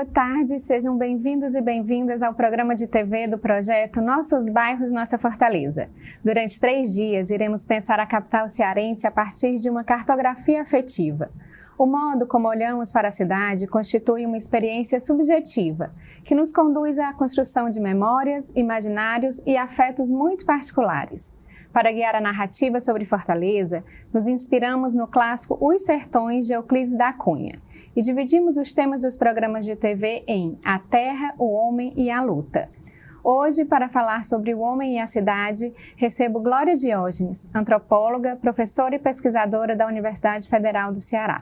boa tarde, sejam bem-vindos e bem-vindas ao programa de TV do projeto Nossos Bairros, Nossa Fortaleza. Durante 3 dias, iremos pensar a capital cearense a partir de uma cartografia afetiva. O modo como olhamos para a cidade constitui uma experiência subjetiva, que nos conduz à construção de memórias, imaginários e afetos muito particulares. Para guiar a narrativa sobre Fortaleza, nos inspiramos no clássico Os Sertões, de Euclides da Cunha, e dividimos os temas dos programas de TV em A Terra, o Homem e a Luta. Hoje, para falar sobre o homem e a cidade, recebo Glória Diógenes, antropóloga, professora e pesquisadora da Universidade Federal do Ceará.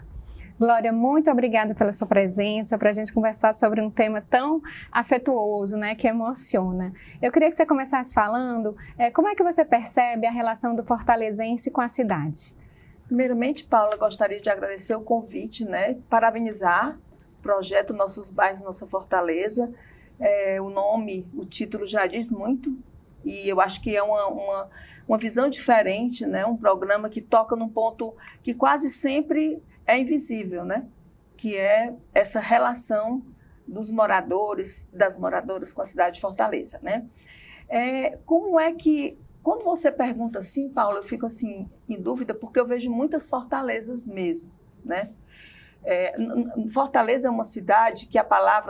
Glória, muito obrigada pela sua presença, para a gente conversar sobre um tema tão afetuoso, né, que emociona. Eu queria que você começasse falando como é que você percebe a relação do fortalezense com a cidade. Primeiramente, Paula, gostaria de agradecer o convite, né, parabenizar o projeto Nossos Bairros, Nossa Fortaleza. O nome, o título já diz muito, e eu acho que é uma visão diferente, né, um programa que toca num ponto que quase sempre é invisível, né? Que é essa relação dos moradores, das moradoras com a cidade de Fortaleza, né? Como é que, quando você pergunta assim, Paulo, eu fico assim em dúvida, porque eu vejo muitas fortalezas mesmo, né? Fortaleza é uma cidade que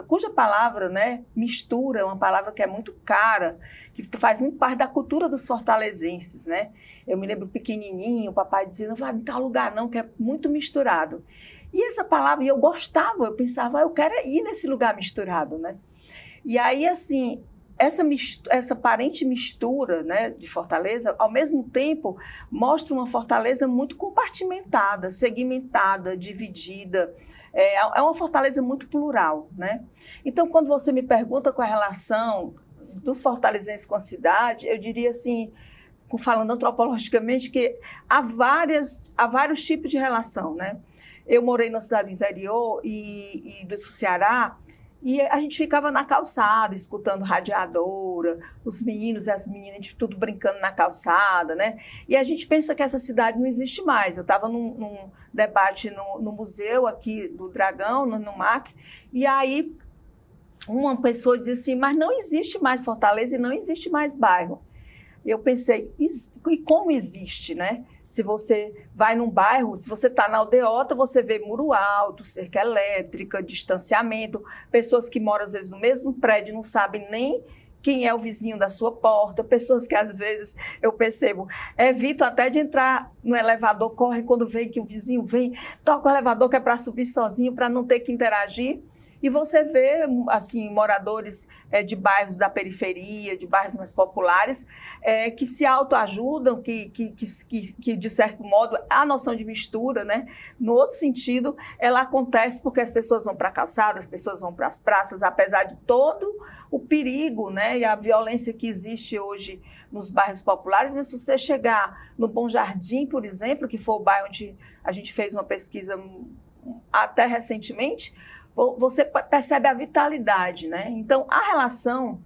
cuja palavra, né, mistura, é uma palavra que é muito cara, que faz muito parte da cultura dos fortalezenses, né? Eu me lembro pequenininho, o papai dizia, não vai em tal lugar não, que é muito misturado. E essa palavra, eu gostava, eu pensava, eu quero ir nesse lugar misturado, né? E aí, assim, essa aparente mistura, né, de Fortaleza, ao mesmo tempo, mostra uma Fortaleza muito compartimentada, segmentada, dividida. É uma Fortaleza muito plural, né? Então, quando você me pergunta qual é a relação dos fortalezenses com a cidade, eu diria assim, falando antropologicamente, que há vários tipos de relação, né? Eu morei na cidade do interior e do Ceará, e a gente ficava na calçada, escutando radiadora, os meninos e as meninas, a gente tudo brincando na calçada, né? E a gente pensa que essa cidade não existe mais. Eu estava num debate no museu aqui do Dragão, no MAC, e aí uma pessoa dizia assim, mas não existe mais Fortaleza e não existe mais bairro. Eu pensei, e como existe, né? Se você vai num bairro, se você está na aldeota, você vê muro alto, cerca elétrica, distanciamento, pessoas que moram às vezes no mesmo prédio, não sabem nem quem é o vizinho da sua porta, pessoas que às vezes eu percebo, evitam até de entrar no elevador, correm quando vê que o vizinho vem, toca o elevador que é para subir sozinho, para não ter que interagir. E você vê, assim, moradores de bairros da periferia, de bairros mais populares, que se autoajudam, que, de certo modo, a noção de mistura, né? No outro sentido, ela acontece porque as pessoas vão para a calçada, as pessoas vão para as praças, apesar de todo o perigo, né? E a violência que existe hoje nos bairros populares. Mas se você chegar no Bom Jardim, por exemplo, que foi o bairro onde a gente fez uma pesquisa até recentemente, você percebe a vitalidade, né? Então, a relação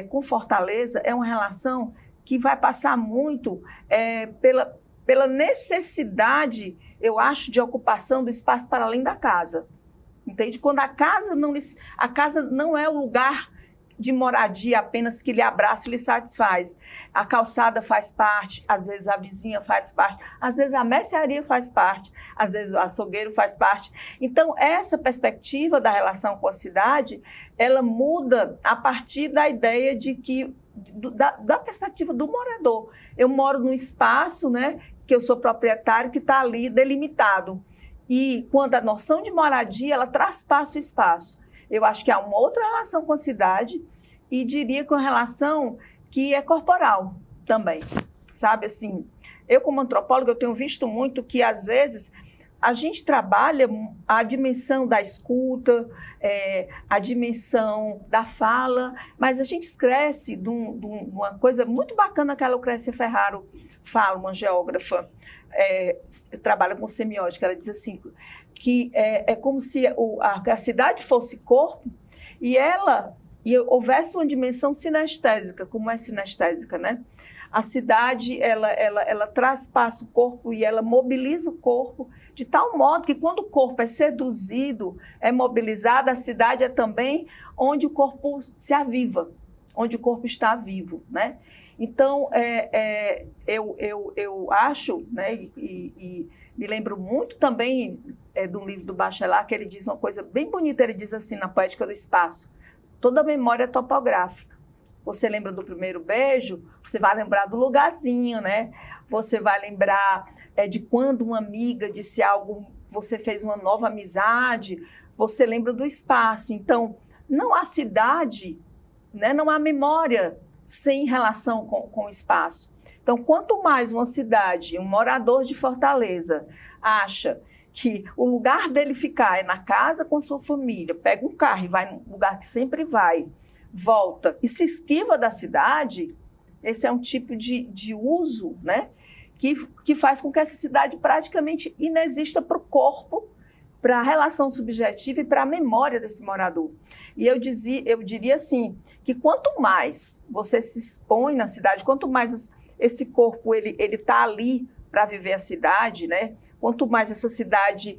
com Fortaleza é uma relação que vai passar muito pela necessidade, eu acho, de ocupação do espaço para além da casa. Entende? Quando a casa não é o lugar de moradia apenas que lhe abraça e lhe satisfaz. A calçada faz parte, às vezes a vizinha faz parte, às vezes a mercearia faz parte, às vezes o açougueiro faz parte. Então, essa perspectiva da relação com a cidade, ela muda a partir da ideia de que, da perspectiva do morador. Eu moro num espaço, né, que eu sou proprietário, que está ali delimitado. E quando a noção de moradia, ela traspassa o espaço. Eu acho que há uma outra relação com a cidade e diria que uma relação que é corporal também, sabe? Assim, eu como antropóloga, eu tenho visto muito que, às vezes, a gente trabalha a dimensão da escuta, a dimensão da fala, mas a gente esquece de uma coisa muito bacana que a Lucrécia Ferraro fala, uma geógrafa, trabalha com semiótica, ela diz assim, que é como se a cidade fosse corpo e houvesse uma dimensão sinestésica. Como é sinestésica, né? A cidade, ela traspassa o corpo e ela mobiliza o corpo de tal modo que quando o corpo é seduzido, é mobilizado, a cidade é também onde o corpo se aviva, onde o corpo está vivo, né? Então, eu acho, né, e me lembro muito também do livro do Bachelard, que ele diz uma coisa bem bonita, ele diz assim, na Poética do Espaço, toda memória é topográfica. Você lembra do primeiro beijo, você vai lembrar do lugarzinho, né? Você vai lembrar de quando uma amiga disse algo, você fez uma nova amizade, você lembra do espaço. Então, não há cidade, né? Não há memória sem relação com o espaço. Então, quanto mais uma cidade, um morador de Fortaleza acha que o lugar dele ficar é na casa com sua família, pega um carro e vai num lugar que sempre vai, volta e se esquiva da cidade, esse é um tipo de uso, né, que faz com que essa cidade praticamente inexista para o corpo, para a relação subjetiva e para a memória desse morador. E eu diria assim, que quanto mais você se expõe na cidade, quanto mais esse corpo ele está ali para viver a cidade, né? Quanto mais essa cidade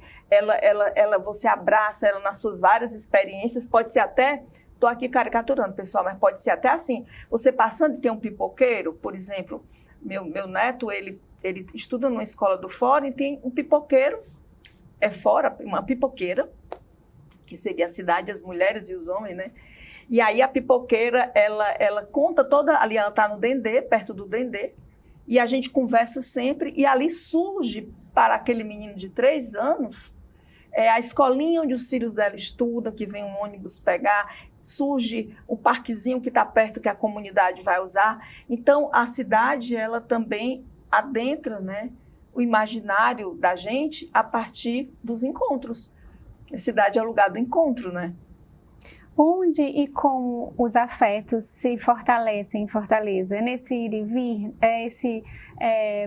você abraça ela nas suas várias experiências, pode ser até, estou aqui caricaturando, pessoal, mas pode ser até assim, você passando e tem um pipoqueiro, por exemplo, meu neto, ele estuda numa escola do fora e tem um pipoqueiro, fora, uma pipoqueira, que seria a cidade, as mulheres e os homens, né? E aí a pipoqueira, ela conta toda, ali ela está no Dendê, perto do Dendê, e a gente conversa sempre, e ali surge para aquele menino de 3 anos, a escolinha onde os filhos dela estudam, que vem um ônibus pegar, surge o parquezinho que está perto, que a comunidade vai usar. Então, a cidade, ela também adentra, né, o imaginário da gente a partir dos encontros. A cidade é o lugar do encontro, né? Onde e como os afetos se fortalecem em Fortaleza? É nesse ir e vir? É esse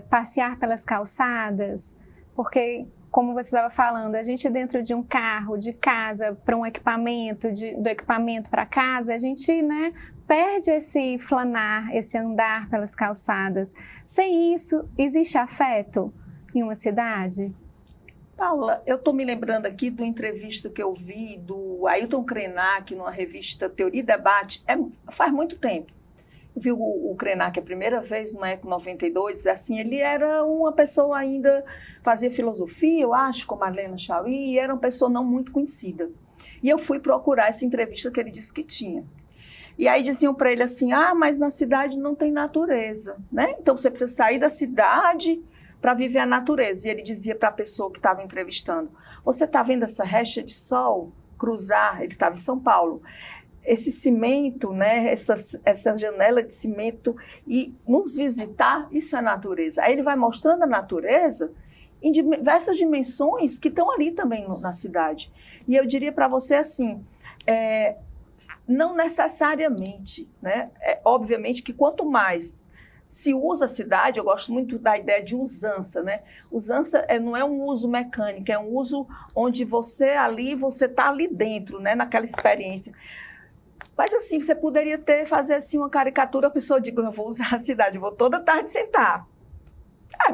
passear pelas calçadas? Porque, como você estava falando, a gente dentro de um carro, de casa para um equipamento, do equipamento para casa, a gente, né, perde esse flanar, esse andar pelas calçadas. Sem isso, existe afeto em uma cidade? Paula, eu estou me lembrando aqui de uma entrevista que eu vi do Ailton Krenak numa revista Teoria e Debate, faz muito tempo. Eu vi o Krenak a primeira vez no Eco 92, assim, ele era uma pessoa ainda, fazia filosofia, eu acho, com Marlene Chauí, e era uma pessoa não muito conhecida. E eu fui procurar essa entrevista que ele disse que tinha. E aí diziam para ele assim, mas na cidade não tem natureza, né? Então você precisa sair da cidade para viver a natureza. E ele dizia para a pessoa que estava entrevistando, você está vendo essa recha de sol cruzar? Ele estava em São Paulo. Esse cimento, né, essa janela de cimento e nos visitar, isso é natureza. Aí ele vai mostrando a natureza em diversas dimensões que estão ali também na cidade. E eu diria para você assim, não necessariamente, né? Obviamente que quanto mais se usa a cidade, eu gosto muito da ideia de usança, né? Usança não é um uso mecânico, é um uso onde você está ali dentro, né? Naquela experiência. Mas assim, você poderia fazer assim uma caricatura, a pessoa diz, eu vou usar a cidade, eu vou toda tarde sentar.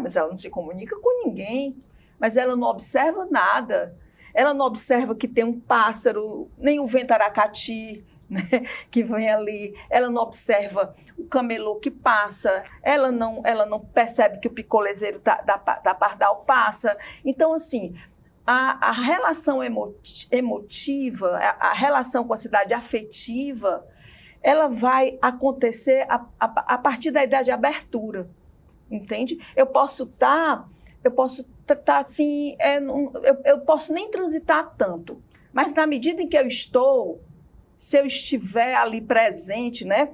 Mas ela não se comunica com ninguém, mas ela não observa nada. Ela não observa que tem um pássaro, nem o vento aracati, né, que vem ali, ela não observa o camelô que passa, ela não percebe que o picolezeiro da Pardal passa. Então, assim, a relação emotiva, a relação com a cidade afetiva, ela vai acontecer a partir da ideia de abertura, entende? Eu posso estar assim, eu posso nem transitar tanto, mas na medida em que eu estou, se eu estiver ali presente, né?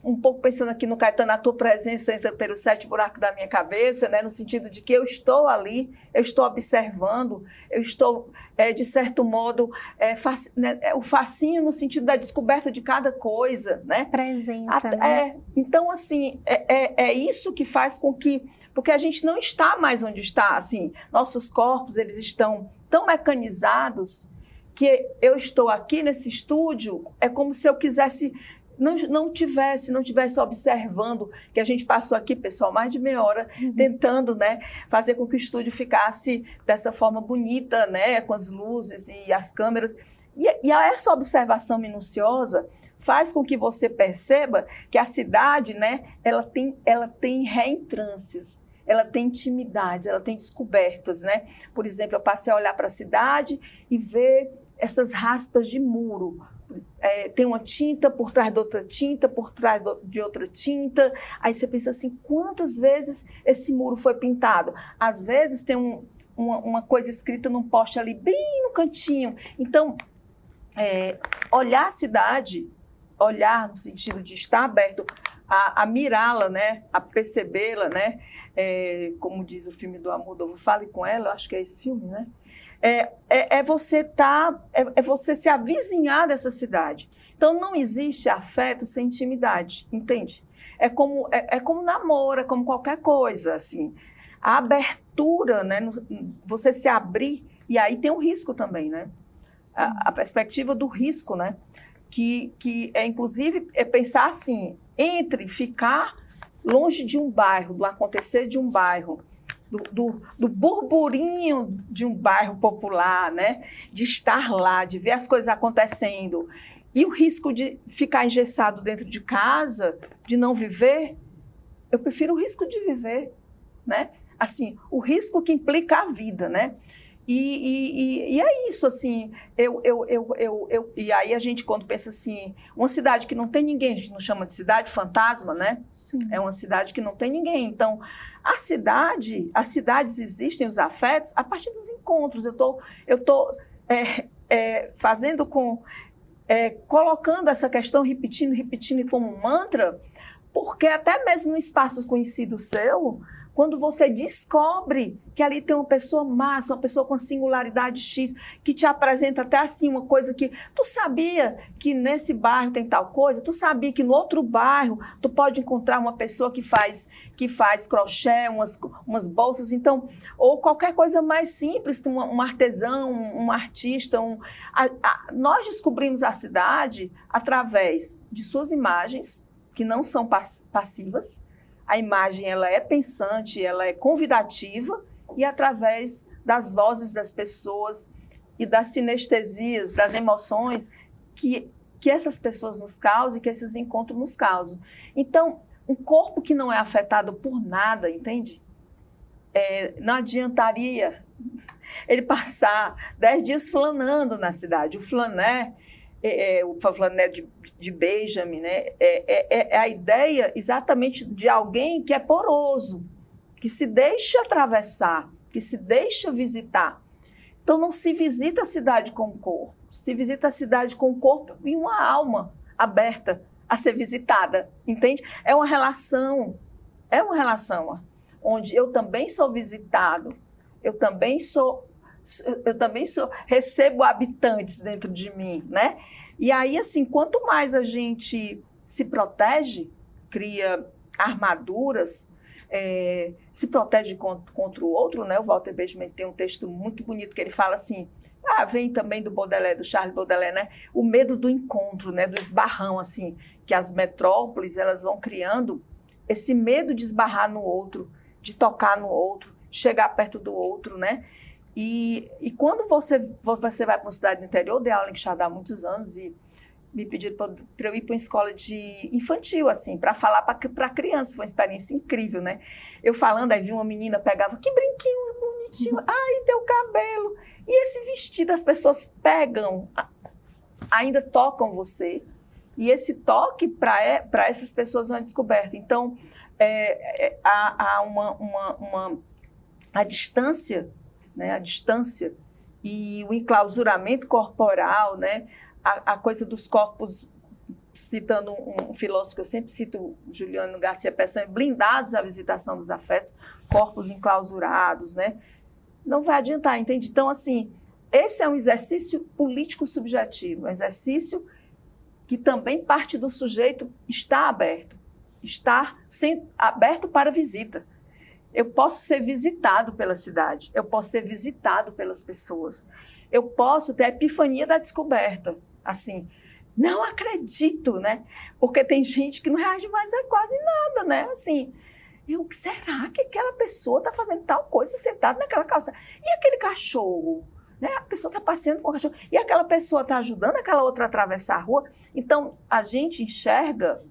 Um pouco pensando aqui no Caetano, a tua presença entra pelos 7 buracos da minha cabeça, né? No sentido de que eu estou ali, eu estou observando, eu estou, de certo modo, o fascínio no sentido da descoberta de cada coisa, né? Presença, né? Então, assim, é isso que faz com que... Porque a gente não está mais onde está, assim, nossos corpos, eles estão tão mecanizados que eu estou aqui nesse estúdio, é como se eu quisesse não tivesse observando, que a gente passou aqui, pessoal, mais de meia hora tentando, né, fazer com que o estúdio ficasse dessa forma bonita, né, com as luzes e as câmeras. E essa observação minuciosa faz com que você perceba que a cidade, né, ela tem reentrâncias, ela tem intimidades, ela tem descobertas, né? Por exemplo, eu passei a olhar para a cidade e ver essas raspas de muro. Tem uma tinta por trás de outra tinta, por trás de outra tinta. Aí você pensa assim, quantas vezes esse muro foi pintado? Às vezes tem uma coisa escrita num poste ali, bem no cantinho. Então, olhar a cidade, olhar no sentido de estar aberto a mirá-la, né? A percebê-la, né? Como diz o filme do Almodóvar, Fale com Ela, acho que é esse filme, né? Você se avizinhar dessa cidade. Então, não existe afeto sem intimidade, entende? É como namoro, é como qualquer coisa, assim. A abertura, né? Você se abrir, e aí tem um risco também, né? A perspectiva do risco, né? Que inclusive, pensar assim, entre ficar longe de um bairro, do acontecer de um bairro, do burburinho de um bairro popular, né? De estar lá, de ver as coisas acontecendo, e o risco de ficar engessado dentro de casa, de não viver, eu prefiro o risco de viver, né? Assim, o risco que implica a vida, né? E é isso, assim, e aí a gente, quando pensa assim, uma cidade que não tem ninguém, a gente não chama de cidade fantasma, né? Sim. É uma cidade que não tem ninguém. Então, as cidades existem, os afetos, a partir dos encontros. Eu tô fazendo colocando essa questão, repetindo como um mantra, porque até mesmo no espaço conhecido seu, quando você descobre que ali tem uma pessoa massa, uma pessoa com singularidade X, que te apresenta até assim uma coisa que tu sabia que nesse bairro tem tal coisa, tu sabia que no outro bairro tu pode encontrar uma pessoa que faz crochê, umas bolsas, então, ou qualquer coisa mais simples, um artesão, um artista. Nós descobrimos a cidade através de suas imagens, que não são passivas. A imagem, ela é pensante, ela é convidativa, e através das vozes das pessoas e das sinestesias, das emoções que essas pessoas nos causam e que esses encontros nos causam. Então, um corpo que não é afetado por nada, entende? Não adiantaria ele passar 10 dias flanando na cidade. O flané, o flané de Benjamin, né? É a ideia exatamente de alguém que é poroso, que se deixa atravessar, que se deixa visitar. Então, não se visita a cidade com o corpo, se visita a cidade com o corpo e uma alma aberta a ser visitada, entende? É uma relação onde eu também sou visitado, eu também recebo habitantes dentro de mim, né? E aí, assim, quanto mais a gente se protege, cria armaduras, se protege contra o outro, né? O Walter Benjamin tem um texto muito bonito que ele fala assim, vem também do Baudelaire, do Charles Baudelaire, né? O medo do encontro, né? Do esbarrão, assim, que as metrópoles, elas vão criando esse medo de esbarrar no outro, de tocar no outro, chegar perto do outro, né? E quando você vai para uma cidade do interior, dei aula em Quixadá há muitos anos e me pediram para eu ir para uma escola de infantil, assim, para falar para criança. Foi uma experiência incrível, né? Eu falando, aí vi uma menina, pegava, que brinquinho bonitinho, ai, teu cabelo. E esse vestido, as pessoas pegam, ainda tocam você. E esse toque, para essas pessoas, é uma descoberta. Então, há a distância, né? A distância e o enclausuramento corporal, né? A coisa dos corpos, citando um filósofo que eu sempre cito, Juliano Garcia Peçanha, blindados à visitação dos afetos, corpos enclausurados, né? Não vai adiantar, entende? Então, assim, esse é um exercício político subjetivo, um exercício que também parte do sujeito estar aberto para visita. Eu posso ser visitado pela cidade, eu posso ser visitado pelas pessoas, eu posso ter a epifania da descoberta. Assim, Não acredito, né? Porque tem gente que não reage mais a quase nada, né? Assim, será que aquela pessoa está fazendo tal coisa sentada naquela calça? E aquele cachorro? Né? A pessoa está passeando com o cachorro. E aquela pessoa está ajudando aquela outra a atravessar a rua. Então, a gente enxerga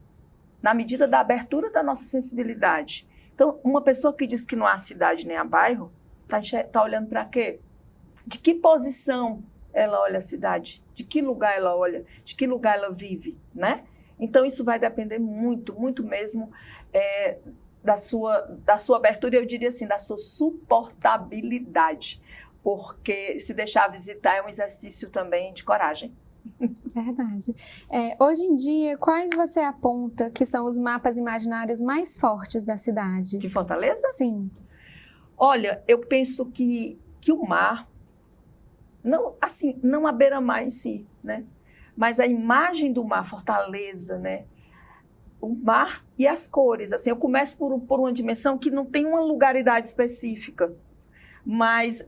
na medida da abertura da nossa sensibilidade. Então, uma pessoa que diz que não há cidade nem há bairro, está olhando para quê? De que posição ela olha a cidade? De que lugar ela olha? De que lugar ela vive? Né? Então, isso vai depender muito, muito mesmo da sua abertura, e eu diria assim, da sua suportabilidade. Porque se deixar visitar é um exercício também de coragem. Verdade. Hoje em dia, quais você aponta que são os mapas imaginários mais fortes da cidade? De Fortaleza? Sim. Olha, eu penso que o mar, não a beira-mar em si, né? Mas a imagem do mar, Fortaleza, né? O mar e as cores. Assim, eu começo por uma dimensão que não tem uma lugaridade específica, mas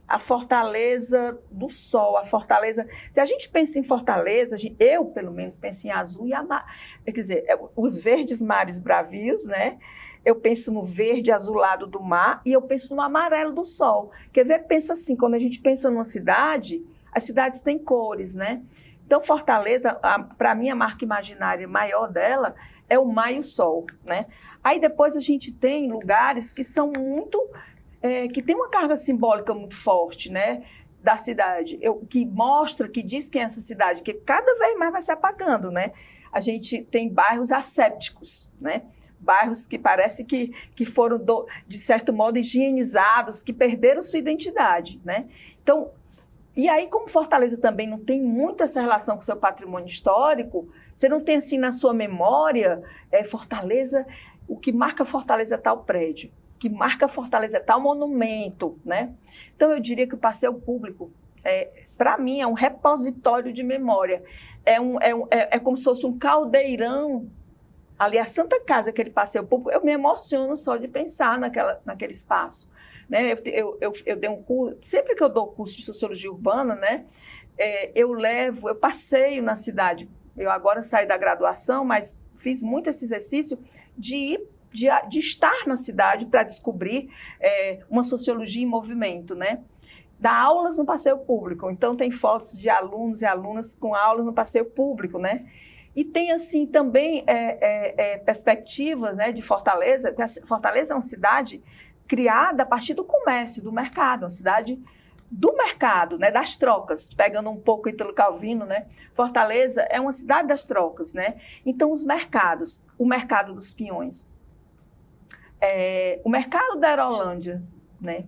a Fortaleza do Sol, a Fortaleza... Se a gente pensa em Fortaleza, eu, pelo menos, penso em azul e quer dizer, os verdes mares bravios, né? Eu penso no verde azulado do mar e eu penso no amarelo do sol. Quer ver? Pensa assim, quando a gente pensa numa cidade, as cidades têm cores, né? Então, Fortaleza, para mim, a marca imaginária maior dela é o mar e o sol, né? Aí depois a gente tem lugares que são muito... que tem uma carga simbólica muito forte, né, da cidade, que mostra, que diz quem é essa cidade, que cada vez mais vai se apagando, né? A gente tem bairros assépticos, né? Bairros que parece que foram, de certo modo, higienizados, que perderam sua identidade, né? Então, e aí, como Fortaleza também não tem muito essa relação com o seu patrimônio histórico, você não tem, assim, na sua memória, Fortaleza, o que marca Fortaleza é tal prédio, que marca Fortaleza é tal monumento, né? Então, eu diria que o passeio público, para mim, é um repositório de memória. É como se fosse um caldeirão. Ali, a Santa Casa, aquele passeio público, eu me emociono só de pensar naquele espaço. Né? Eu dei um curso, sempre que eu dou curso de sociologia urbana, né? Eu passeio na cidade. Eu agora saí da graduação, mas fiz muito esse exercício de estar na cidade para descobrir uma sociologia em movimento, né? Dar aulas no passeio público. Então, tem fotos de alunos e alunas com aulas no passeio público, né? E tem, assim, também perspectivas, né, de Fortaleza, porque Fortaleza é uma cidade criada a partir do comércio, do mercado, uma cidade do mercado, né, das trocas, pegando um pouco Ítalo Calvino, né? Fortaleza é uma cidade das trocas, né? Então, os mercados, o mercado dos peões, o mercado da Aerolândia, né?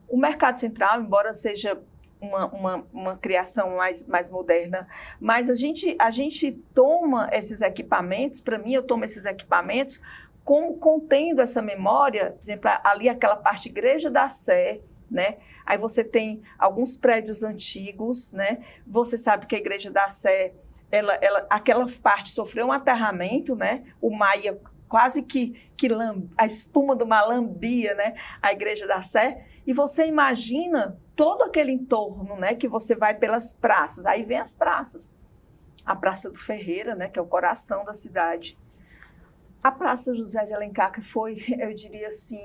O mercado central, embora seja uma criação mais moderna, mas a gente toma esses equipamentos, para mim eu tomo esses equipamentos como contendo essa memória, por exemplo, ali aquela parte Igreja da Sé, né? Aí você tem alguns prédios antigos, né? Você sabe que a Igreja da Sé, aquela parte sofreu um aterramento, né? O mar ia quase que a espuma do mar lambia, né? A Igreja da Sé, e você imagina todo aquele entorno, né? Que você vai pelas praças, aí vem as praças. A Praça do Ferreira, né? Que é o coração da cidade. A Praça José de Alencar, que foi, eu diria assim,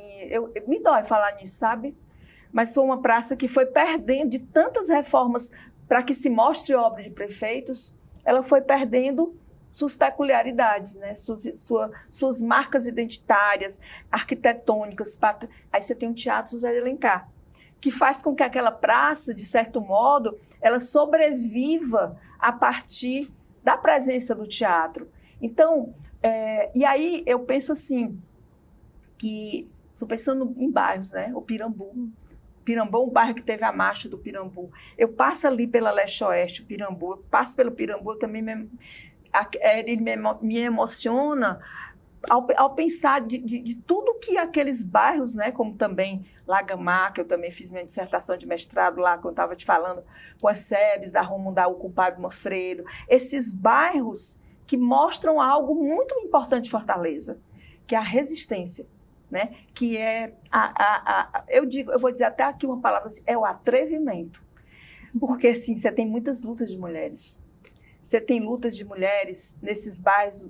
me dói falar nisso, sabe? Mas foi uma praça que foi perdendo, de tantas reformas para que se mostre obra de prefeitos, ela foi perdendo suas peculiaridades, né? suas marcas identitárias, arquitetônicas. Aí você tem o Teatro José de Alencar, que faz com que aquela praça, de certo modo, ela sobreviva a partir da presença do teatro. Então, e aí eu penso assim, estou pensando em bairros, né? O Pirambu. Sim. Pirambu, um bairro que teve a marcha do Pirambu. Eu passo ali pela Leste-Oeste, o Pirambu, eu passo pelo Pirambu, também ele me emociona ao pensar de tudo que aqueles bairros, né, como também Lagamar, que eu também fiz minha dissertação de mestrado lá, quando eu estava te falando, com as SEBs, da Rua Mundaú, com o Padre Manfredo, esses bairros que mostram algo muito importante de Fortaleza, que é a resistência, né? Que é, eu vou dizer até aqui uma palavra assim, é o atrevimento. Porque, assim, você tem muitas lutas de mulheres. você tem lutas de mulheres nesses bairros,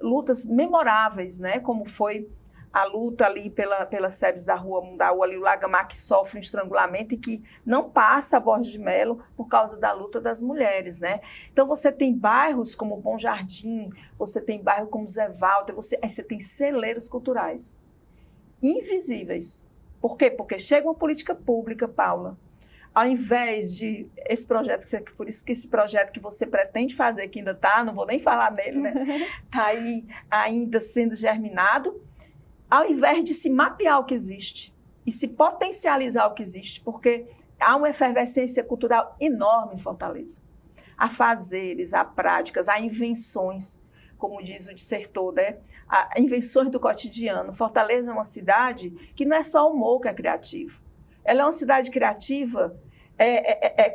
lutas memoráveis, né? Como foi a luta ali pelas sebes da Rua Mundaú, ali o Lagamar, que sofre um estrangulamento e que não passa a Borges de Melo por causa da luta das mulheres, né? Então você tem bairros como Bom Jardim, você tem bairro como Zé Walter, aí você tem celeiros culturais invisíveis. Por quê? Porque chega uma política pública, Paula, ao invés de esse projeto, por isso que esse projeto que você pretende fazer, que ainda está, não vou nem falar nele, né? Está aí ainda sendo germinado, ao invés de se mapear o que existe e se potencializar o que existe, porque há uma efervescência cultural enorme em Fortaleza. Há fazeres, há práticas, há invenções, como diz o dissertor, né? Há invenções do cotidiano. Fortaleza é uma cidade que não é só o humor que é criativo. Ela é uma cidade criativa,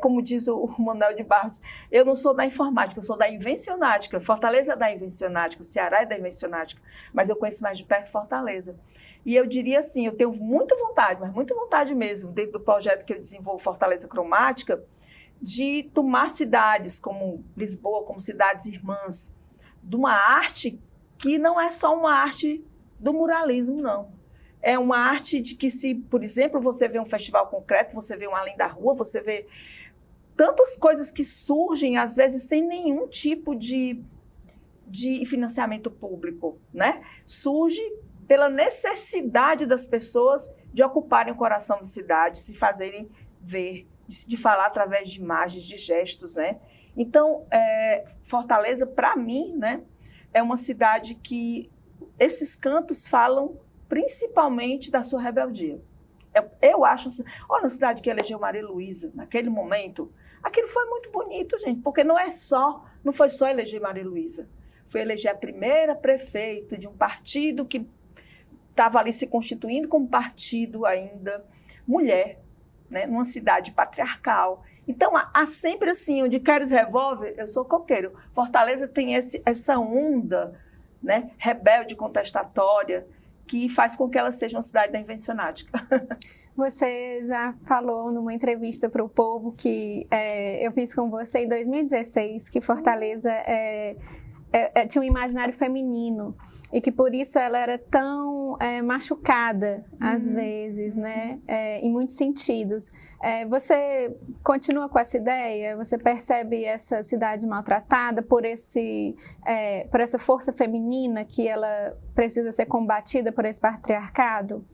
como diz o Manuel de Barros, eu não sou da informática, eu sou da invencionática. Fortaleza é da invencionática, o Ceará é da invencionática, mas eu conheço mais de perto Fortaleza. E eu diria assim, eu tenho muita vontade, mas muita vontade mesmo, dentro do projeto que eu desenvolvo, Fortaleza Cromática, de tomar cidades como Lisboa, como cidades irmãs, de uma arte que não é só uma arte do muralismo, não. É uma arte de que, se, por exemplo, você vê um festival concreto, você vê um Além da Rua, você vê tantas coisas que surgem, às vezes, sem nenhum tipo de financiamento público, né? Surge pela necessidade das pessoas de ocuparem o coração da cidade, se fazerem ver, de falar através de imagens, de gestos, né? Então, Fortaleza, para mim, né, é uma cidade que esses cantos falam principalmente da sua rebeldia. Eu acho, olha a cidade que elegeu Maria Luísa, naquele momento, aquilo foi muito bonito, gente, porque não foi só eleger Maria Luísa, foi eleger a primeira prefeita de um partido que estava ali se constituindo como partido ainda, mulher, né, numa cidade patriarcal. Então, há sempre assim, onde queres revólver, eu sou coqueiro. Fortaleza tem essa onda, né, rebelde, contestatória, que faz com que ela seja uma cidade da invencionática. Você já falou numa entrevista para o Povo que eu fiz com você em 2016, que Fortaleza tinha um imaginário feminino e que por isso ela era tão machucada às vezes, né? Em muitos sentidos. Você continua com essa ideia? Você percebe essa cidade maltratada por essa força feminina que ela precisa ser combatida por esse patriarcado?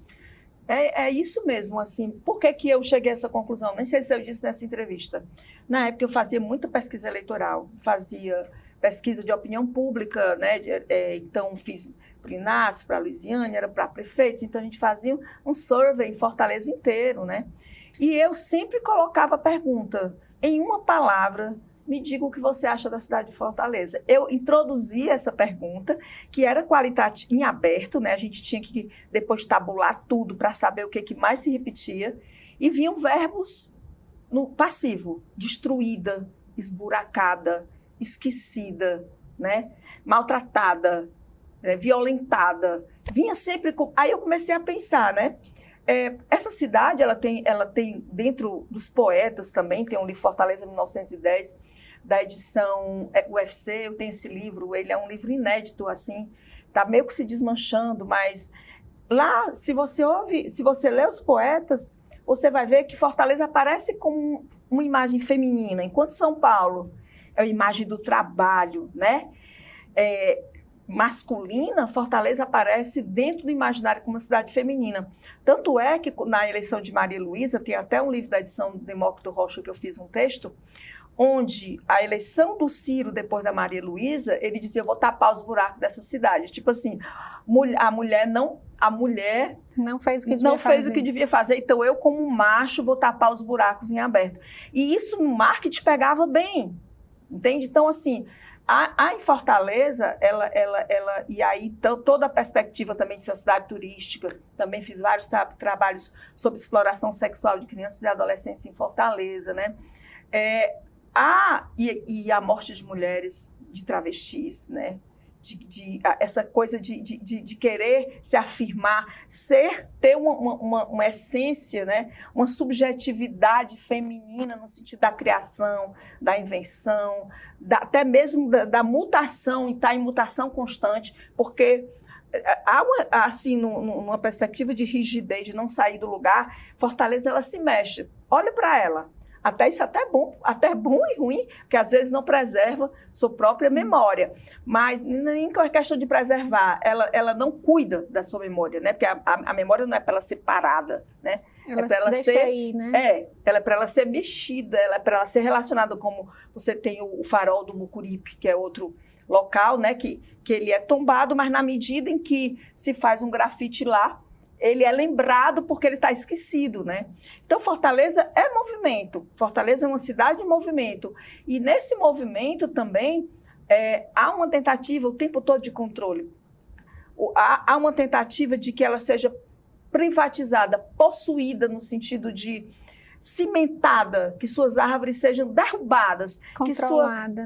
É isso mesmo, assim. Por que eu cheguei a essa conclusão? Nem sei se eu disse nessa entrevista. Na época eu fazia muita pesquisa eleitoral, fazia pesquisa de opinião pública, né? Então fiz para o Inácio, para a Luiziane, era para prefeitos, então a gente fazia um survey em Fortaleza inteiro, né? E eu sempre colocava a pergunta, em uma palavra, me diga o que você acha da cidade de Fortaleza. Eu introduzi essa pergunta, que era qualitativa, em aberto, né? A gente tinha que depois tabular tudo para saber o que mais se repetia, e vinham verbos no passivo, destruída, esburacada, esquecida, né? Maltratada, violentada. Vinha sempre com... Aí eu comecei a pensar, né? Essa cidade, ela tem dentro dos poetas também, tem um livro Fortaleza 1910, da edição UFC, eu tenho esse livro, ele é um livro inédito, assim, tá meio que se desmanchando, mas lá, se você lê os poetas, você vai ver que Fortaleza aparece como uma imagem feminina, enquanto São Paulo é a imagem do trabalho, né? Masculina, Fortaleza aparece dentro do imaginário como uma cidade feminina. Tanto é que na eleição de Maria Luísa, tem até um livro da edição do Demócrito Rocha que eu fiz um texto, onde a eleição do Ciro depois da Maria Luísa, ele dizia, eu vou tapar os buracos dessa cidade. Tipo assim, a mulher não fez o que devia fazer, então eu como macho vou tapar os buracos em aberto. E isso no marketing pegava bem, entende? Então assim, em Fortaleza, e aí toda a perspectiva também de ser uma cidade turística, também fiz vários trabalhos sobre exploração sexual de crianças e adolescentes em Fortaleza, né? E a morte de mulheres, de travestis, né? essa coisa de querer se afirmar, ter uma essência, né? Uma subjetividade feminina no sentido da criação, da invenção, até mesmo da mutação, e estar em mutação constante, porque há, assim, numa perspectiva de rigidez, de não sair do lugar, Fortaleza, ela se mexe. Olha para ela. Até isso até bom e ruim, porque às vezes não preserva sua própria memória. Mas nem com a questão de preservar, ela não cuida da sua memória, né? Porque a memória não é para ela ser parada, né? Ela se deixa aí, né? Ela é para ela ser mexida, ela é para ela ser relacionada, como você tem o farol do Mucuripe, que é outro local, né? Que ele é tombado, mas na medida em que se faz um grafite lá, ele é lembrado porque ele está esquecido, né? Então, Fortaleza é movimento. Fortaleza é uma cidade em movimento. E nesse movimento também há uma tentativa o tempo todo de controle. Há uma tentativa de que ela seja privatizada, possuída no sentido de cimentada, que suas árvores sejam derrubadas,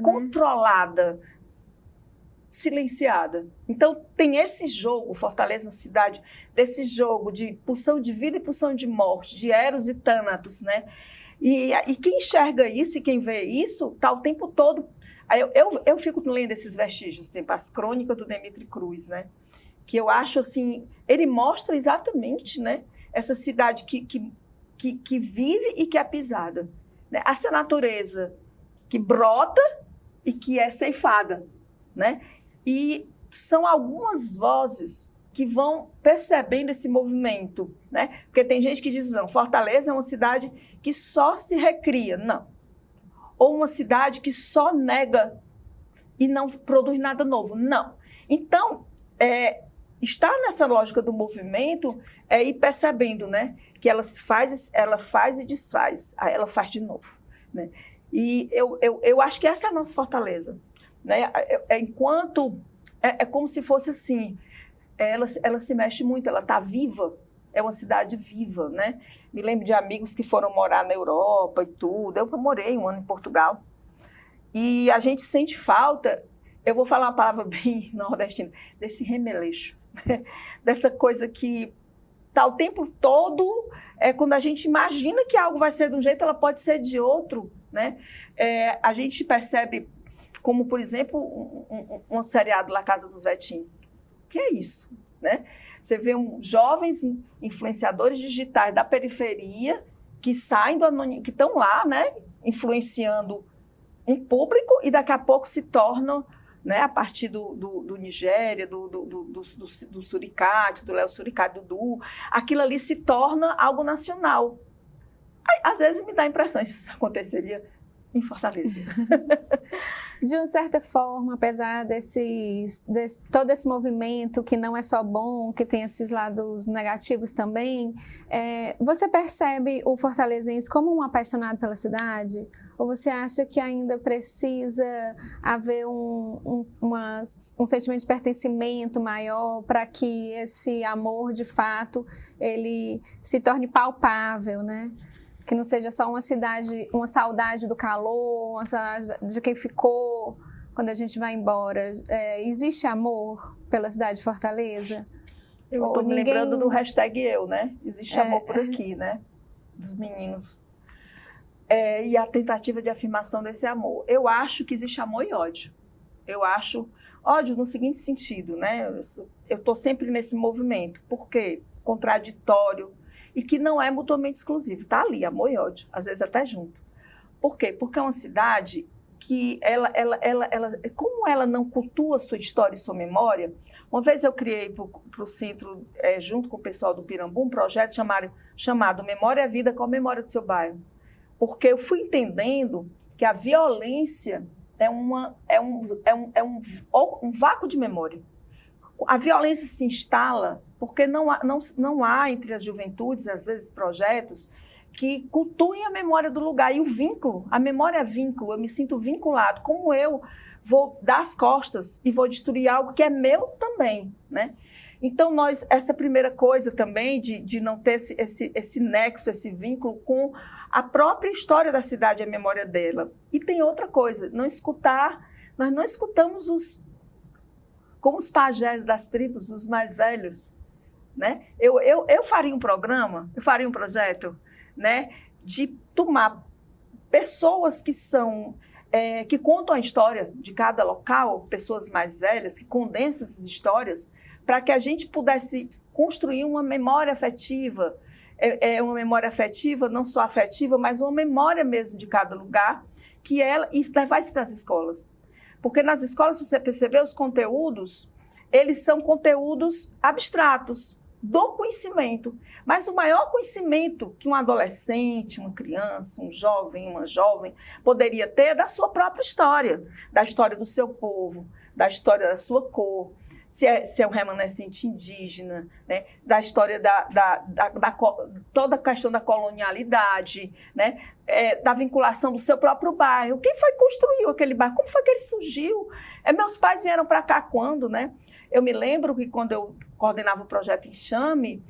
controlada, silenciada. Então, tem esse jogo, Fortaleza, uma cidade, desse jogo de pulsão de vida e pulsão de morte, de Eros e Thanatos, né? E quem enxerga isso e quem vê isso, está o tempo todo... Eu fico lendo esses vestígios, tipo as crônicas do Demetri Cruz, né? Que eu acho, assim, ele mostra exatamente, né, essa cidade que vive e que é pisada, né? Essa natureza que brota e que é ceifada, né? E são algumas vozes que vão percebendo esse movimento, né? Porque tem gente que diz, não, Fortaleza é uma cidade que só se recria. Não. Ou uma cidade que só nega e não produz nada novo. Não. Então, estar nessa lógica do movimento é ir percebendo, né? Que ela faz e desfaz, aí ela faz de novo, né? E eu acho que essa é a nossa fortaleza. Né? Enquanto é como se fosse assim, ela se mexe muito, ela está viva, é uma cidade viva, né? Me lembro de amigos que foram morar na Europa e tudo. Eu morei um ano em Portugal e a gente sente falta, eu vou falar uma palavra bem nordestina, desse remeleixo, né? Dessa coisa que está o tempo todo, quando a gente imagina que algo vai ser de um jeito, ela pode ser de outro, né? A gente percebe, como, por exemplo, um seriado La Casa dos Vetinhos. Que é isso, né? Você vê jovens influenciadores digitais da periferia que saem do anonimato, que estão lá, né, influenciando um público e daqui a pouco se tornam, né, a partir do Nigéria, do Suricate, do Léo Suricate, do Du, aquilo ali se torna algo nacional. Aí, às vezes me dá a impressão que isso aconteceria em Fortaleza. De uma certa forma, apesar todo esse movimento que não é só bom, que tem esses lados negativos também, você percebe o fortalezense como um apaixonado pela cidade? Ou você acha que ainda precisa haver um sentimento de pertencimento maior para que esse amor, de fato, ele se torne palpável, né? Que não seja só uma saudade do calor, uma saudade de quem ficou quando a gente vai embora. Existe amor pela cidade de Fortaleza? Eu estou me lembrando do #eu, né? Existe amor por aqui, né? Dos meninos. E a tentativa de afirmação desse amor. Eu acho que existe amor e ódio. Eu acho ódio no seguinte sentido, né? Eu estou sempre nesse movimento. Por quê? Contraditório. E que não é mutuamente exclusivo. Está ali, amor e ódio, às vezes até junto. Por quê? Porque é uma cidade que, como ela não cultua sua história e sua memória, uma vez eu criei para o centro, junto com o pessoal do Pirambu, um projeto chamado Memória é Vida, qual a memória do seu bairro? Porque eu fui entendendo que a violência é um vácuo de memória. A violência se instala porque não há entre as juventudes, às vezes, projetos que cultuem a memória do lugar. E o vínculo, a memória é vínculo, eu me sinto vinculado. Como eu vou dar as costas e vou destruir algo que é meu também, né? Então, essa primeira coisa também de não ter esse nexo, esse vínculo com a própria história da cidade, a memória dela. E tem outra coisa, nós não escutamos como os pajés das tribos, os mais velhos, né? Eu faria um programa, eu faria um projeto, né, de tomar pessoas que são, que contam a história de cada local, pessoas mais velhas, que condensam essas histórias, para que a gente pudesse construir uma memória afetiva, uma memória afetiva, não só afetiva, mas uma memória mesmo de cada lugar, e levar isso para as escolas. Porque nas escolas, se você perceber, os conteúdos, eles são conteúdos abstratos, do conhecimento. Mas o maior conhecimento que um adolescente, uma criança, um jovem, uma jovem poderia ter é da sua própria história, da história do seu povo, da história da sua cor, se é um remanescente indígena, né? Da história toda a questão da colonialidade, né? Da vinculação do seu próprio bairro. Quem foi que construiu aquele bairro? Como foi que ele surgiu? Meus pais vieram para cá quando, né? Eu me lembro que quando eu coordenava o projeto Enxame,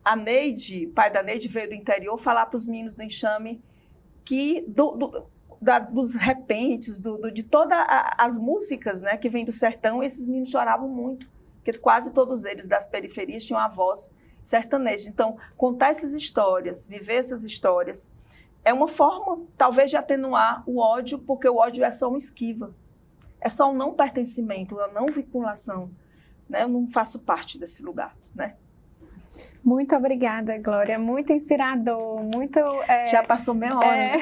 a Neide, o pai da Neide veio do interior falar para os meninos do Enxame que dos repentes, de todas as músicas, né, que vêm do sertão, esses meninos choravam muito, porque quase todos eles das periferias tinham a voz sertaneja. Então, contar essas histórias, viver essas histórias, é uma forma, talvez, de atenuar o ódio, porque o ódio é só uma esquiva, é só um não pertencimento, uma não vinculação, né? Eu não faço parte desse lugar, né? Muito obrigada, Glória. Muito inspirador, muito... Já passou meia hora.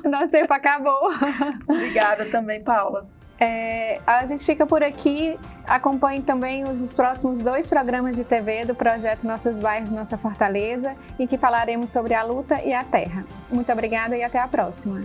O nosso tempo acabou. Obrigada também, Paula. A gente fica por aqui. Acompanhe também os próximos 2 programas de TV do projeto Nossos Bairros, Nossa Fortaleza, em que falaremos sobre a luta e a terra. Muito obrigada e até a próxima.